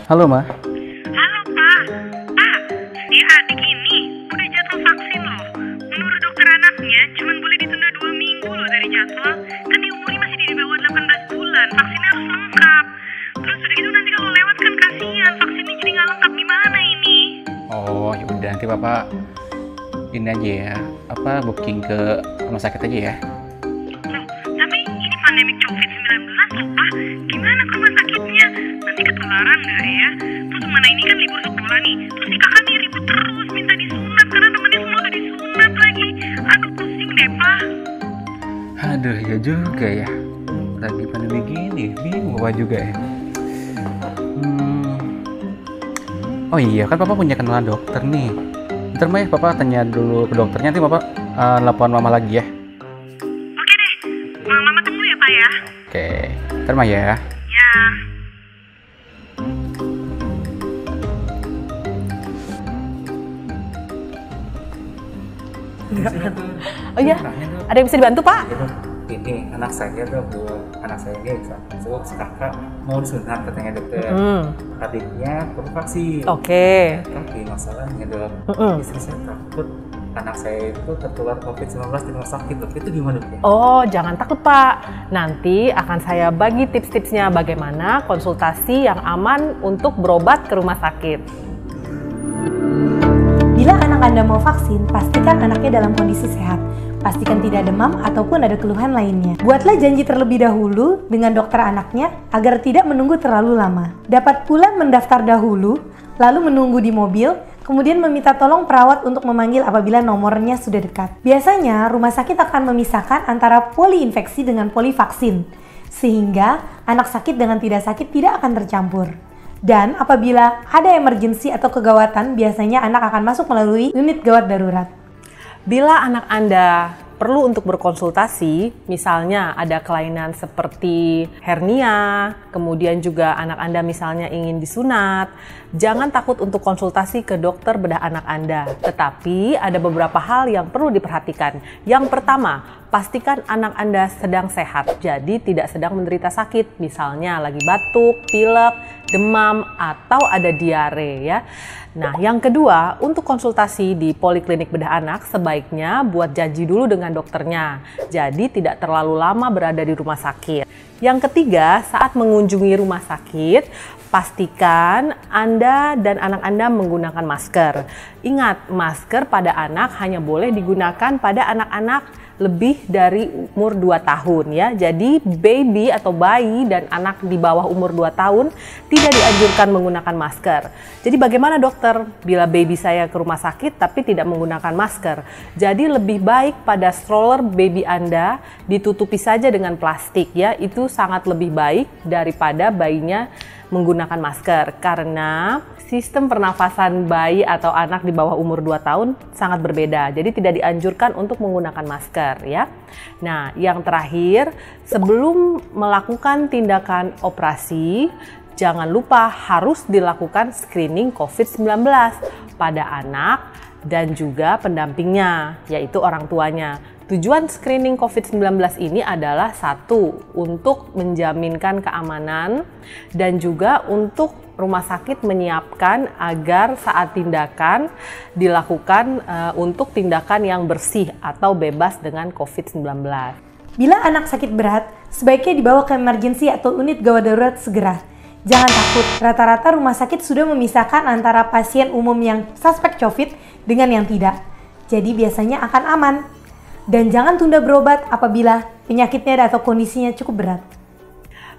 Halo, Ma. Halo Pak, si adik ini udah jadwal vaksin loh. Menurut dokter anaknya cuma boleh ditunda 2 minggu loh dari jadwal. Kan di umurnya masih di bawah 18 bulan, vaksinnya harus lengkap. Terus udah gitu nanti kalau lewat kan kasihan, vaksinnya jadi nggak lengkap, gimana ini? Oh, ya udah nanti Bapak ini aja ya. Booking ke rumah sakit aja ya. Loh, tapi ini pandemi COVID-19 loh Pak, gimana ke rumah sakitnya? Nanti ketularan nggak ya? Terus mana ini kan libur sekolah nih, terus si kakak nih ribut terus minta disunat karena temennya semua udah disunat lagi. Aduh pusing deh Pak. Aduh, ya juga ya. Lagi pandemi gini, bingung Bapak juga ya. Oh iya, kan Bapak punya kenalan dokter nih. Ntar Ma ya, Bapak tanya dulu ke dokternya, nanti Bapak telepon Mama lagi ya. Oke deh, Mama tunggu ya Pak ya. Oke, ntar Ma ya. Ya. Oh iya, ada yang bisa dibantu Pak? Ini anak saya ini masuk kakak mau disunat katanya dokter. Adiknya perlu vaksin. Oke. Tapi masalahnya dok, istri saya takut anak saya itu tertular COVID-19 di rumah sakit dok. Itu gimana dok? Oh, jangan takut Pak. Nanti akan saya bagi tips-tipsnya bagaimana konsultasi yang aman untuk berobat ke rumah sakit. Bila anak Anda mau vaksin, pastikan anaknya dalam kondisi sehat. Pastikan tidak demam ataupun ada keluhan lainnya. Buatlah janji terlebih dahulu dengan dokter anaknya agar tidak menunggu terlalu lama. Dapat pula mendaftar dahulu, lalu menunggu di mobil, kemudian meminta tolong perawat untuk memanggil apabila nomornya sudah dekat. Biasanya, rumah sakit akan memisahkan antara poliinfeksi dengan polivaksin, sehingga anak sakit dengan tidak sakit tidak akan tercampur. Dan apabila ada emergensi atau kegawatan, biasanya anak akan masuk melalui unit gawat darurat. Bila anak Anda perlu untuk berkonsultasi, misalnya ada kelainan seperti hernia, kemudian juga anak Anda misalnya ingin disunat, jangan takut untuk konsultasi ke dokter bedah anak Anda. Tetapi ada beberapa hal yang perlu diperhatikan. Yang pertama, pastikan anak Anda sedang sehat, jadi tidak sedang menderita sakit, misalnya lagi batuk, pilek, demam, atau ada diare ya. Nah, yang kedua, untuk konsultasi di poliklinik bedah anak sebaiknya buat janji dulu dengan dokternya. Jadi tidak terlalu lama berada di rumah sakit. Yang ketiga, saat mengunjungi rumah sakit, pastikan Anda dan anak Anda menggunakan masker. Ingat, masker pada anak hanya boleh digunakan pada anak-anak lebih dari umur 2 tahun ya. Jadi baby atau bayi dan anak di bawah umur 2 tahun tidak dianjurkan menggunakan masker. Jadi bagaimana dokter bila baby saya ke rumah sakit tapi tidak menggunakan masker? Jadi lebih baik pada stroller baby Anda ditutupi saja dengan plastik ya. Itu sangat lebih baik daripada bayinya menggunakan masker karena sistem pernafasan bayi atau anak di bawah umur 2 tahun sangat berbeda. Jadi tidak dianjurkan untuk menggunakan masker ya. Nah, yang terakhir, sebelum melakukan tindakan operasi, jangan lupa harus dilakukan screening COVID-19 pada anak dan juga pendampingnya, yaitu orang tuanya. Tujuan screening COVID-19 ini adalah satu, untuk menjaminkan keamanan dan juga untuk rumah sakit menyiapkan agar saat tindakan dilakukan untuk tindakan yang bersih atau bebas dengan COVID-19. Bila anak sakit berat, sebaiknya dibawa ke emergensi atau unit gawat darurat segera. Jangan takut, rata-rata rumah sakit sudah memisahkan antara pasien umum yang suspek COVID dengan yang tidak. Jadi biasanya akan aman. Dan jangan tunda berobat apabila penyakitnya atau kondisinya cukup berat.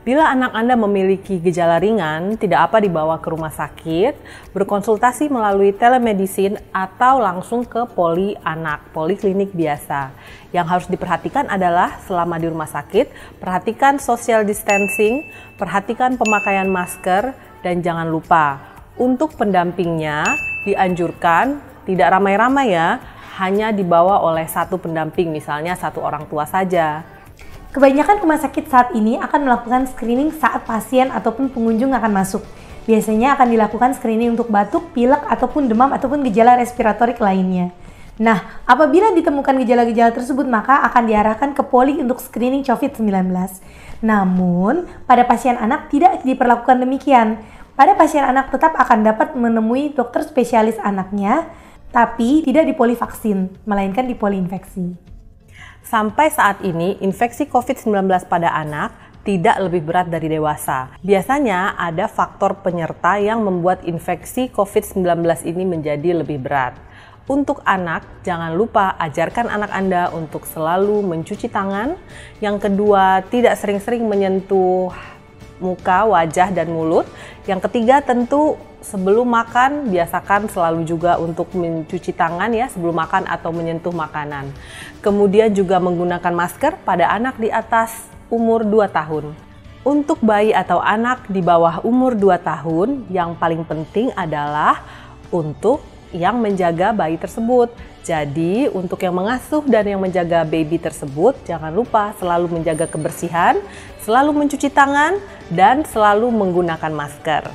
Bila anak Anda memiliki gejala ringan, tidak apa dibawa ke rumah sakit, berkonsultasi melalui telemedicine atau langsung ke poli anak, poliklinik biasa. Yang harus diperhatikan adalah selama di rumah sakit, perhatikan social distancing, perhatikan pemakaian masker, dan jangan lupa untuk pendampingnya dianjurkan tidak ramai-ramai ya, hanya dibawa oleh satu pendamping, misalnya satu orang tua saja. Kebanyakan rumah sakit saat ini akan melakukan screening saat pasien ataupun pengunjung akan masuk. Biasanya akan dilakukan screening untuk batuk, pilek, ataupun demam, ataupun gejala respiratorik lainnya. Nah, apabila ditemukan gejala-gejala tersebut, maka akan diarahkan ke poli untuk screening COVID-19. Namun, pada pasien anak tidak diperlakukan demikian. Pada pasien anak tetap akan dapat menemui dokter spesialis anaknya, tapi tidak di polivaksin, melainkan di poliinfeksi. Sampai saat ini, infeksi COVID-19 pada anak tidak lebih berat dari dewasa. Biasanya ada faktor penyerta yang membuat infeksi COVID-19 ini menjadi lebih berat. Untuk anak, jangan lupa ajarkan anak Anda untuk selalu mencuci tangan. Yang kedua, tidak sering-sering menyentuh muka, wajah, dan mulut. Yang ketiga, tentu sebelum makan, biasakan selalu juga untuk mencuci tangan ya sebelum makan atau menyentuh makanan. Kemudian juga menggunakan masker pada anak di atas umur 2 tahun. Untuk bayi atau anak di bawah umur 2 tahun, yang paling penting adalah untuk yang menjaga bayi tersebut. Jadi untuk yang mengasuh dan yang menjaga baby tersebut, jangan lupa selalu menjaga kebersihan, selalu mencuci tangan, dan selalu menggunakan masker.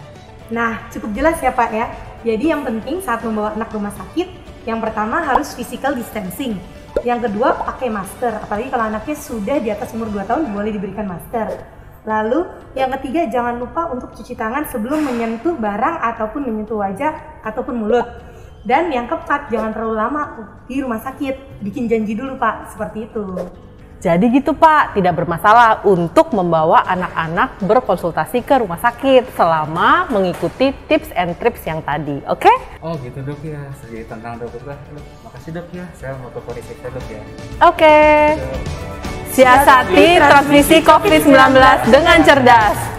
Nah, cukup jelas ya Pak ya. Jadi yang penting saat membawa anak ke rumah sakit, yang pertama harus physical distancing. Yang kedua pakai masker, apalagi kalau anaknya sudah di atas umur 2 tahun boleh diberikan masker. Lalu yang ketiga jangan lupa untuk cuci tangan sebelum menyentuh barang ataupun menyentuh wajah ataupun mulut. Dan yang keempat, jangan terlalu lama di rumah sakit, bikin janji dulu Pak, seperti itu. Jadi gitu Pak, tidak bermasalah untuk membawa anak-anak berkonsultasi ke rumah sakit selama mengikuti tips and tricks yang tadi, oke? Oh gitu dok ya, jadi tentang dok lah. Makasih dok ya, saya mau ke kondisi saya dok ya. Oke. Siasati transmisi COVID-19 dengan cerdas.